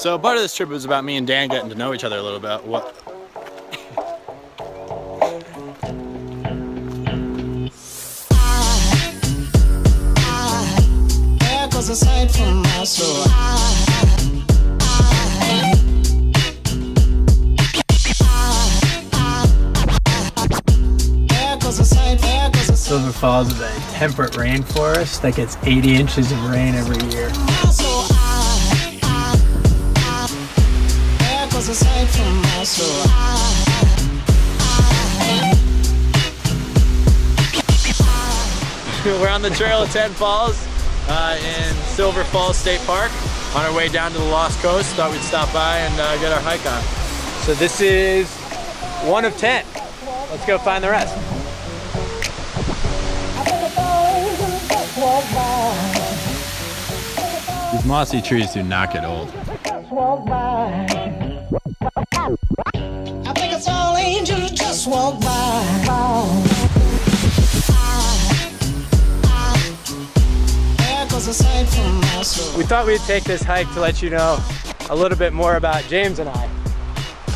So part of this trip was about me and Dan getting to know each other a little bit. There goes a sight from my soul. Silver Falls is a temperate rainforest that gets 80 inches of rain every year. We're on the trail of 10 Falls in Silver Falls State Park on our way down to the Lost Coast. Thought we'd stop by and get our hike on. So this is one of 10. Let's go find the rest. These mossy trees do not get old. I think it's all angels just walk by. We thought we'd take this hike to let you know a little bit more about James and I.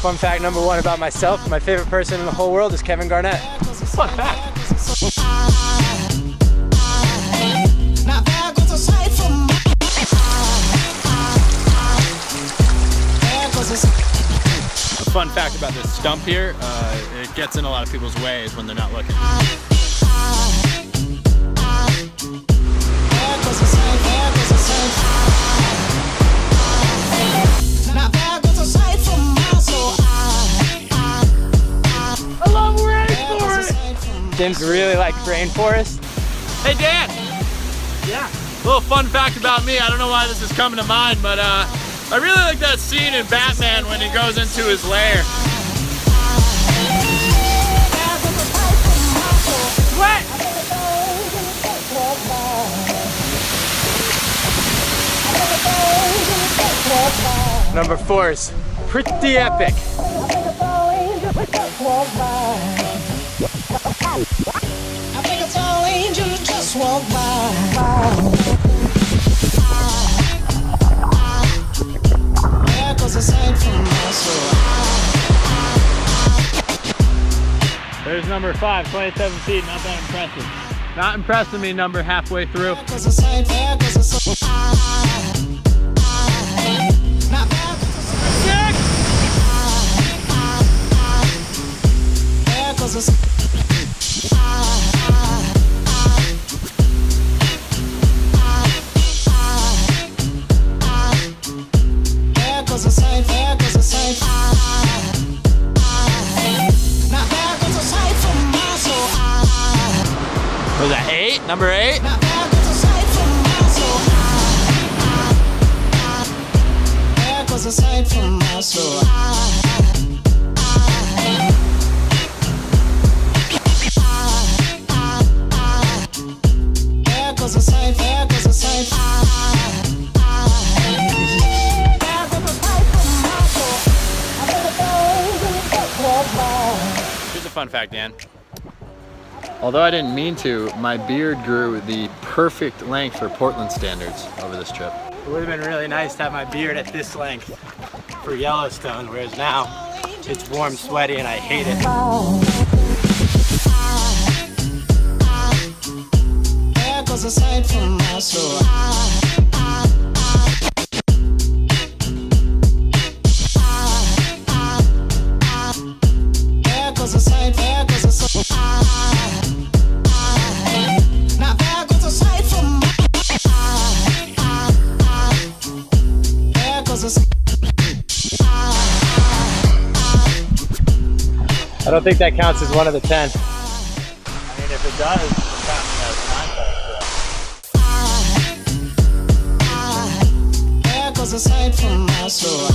Fun fact number one about myself, my favorite person in the whole world is Kevin Garnett. Fun fact. A fun fact about this stump here, it gets in a lot of people's ways when they're not looking. I love rainforest! James really likes rainforest. Hey Dan! Yeah. A little fun fact about me, I don't know why this is coming to mind, but I really like that scene in Batman when he goes into his lair. What? Number 4 is pretty epic. I think it's all angels just walk by. There's number 5, 27 feet, not that impressive. Not impressing me, number halfway through. Was that 8? Number 8? Here's a fun fact, Dan. Although I didn't mean to, my beard grew the perfect length for Portland standards over this trip. It would have been really nice to have my beard at this length for Yellowstone, whereas now it's warm, sweaty, and I hate it. There goes a sight from my soul. There goes a sight, there goes a sight. I don't think that counts as one of the 10. I mean, if it does, it counts as 9. There goes a sight from my soul.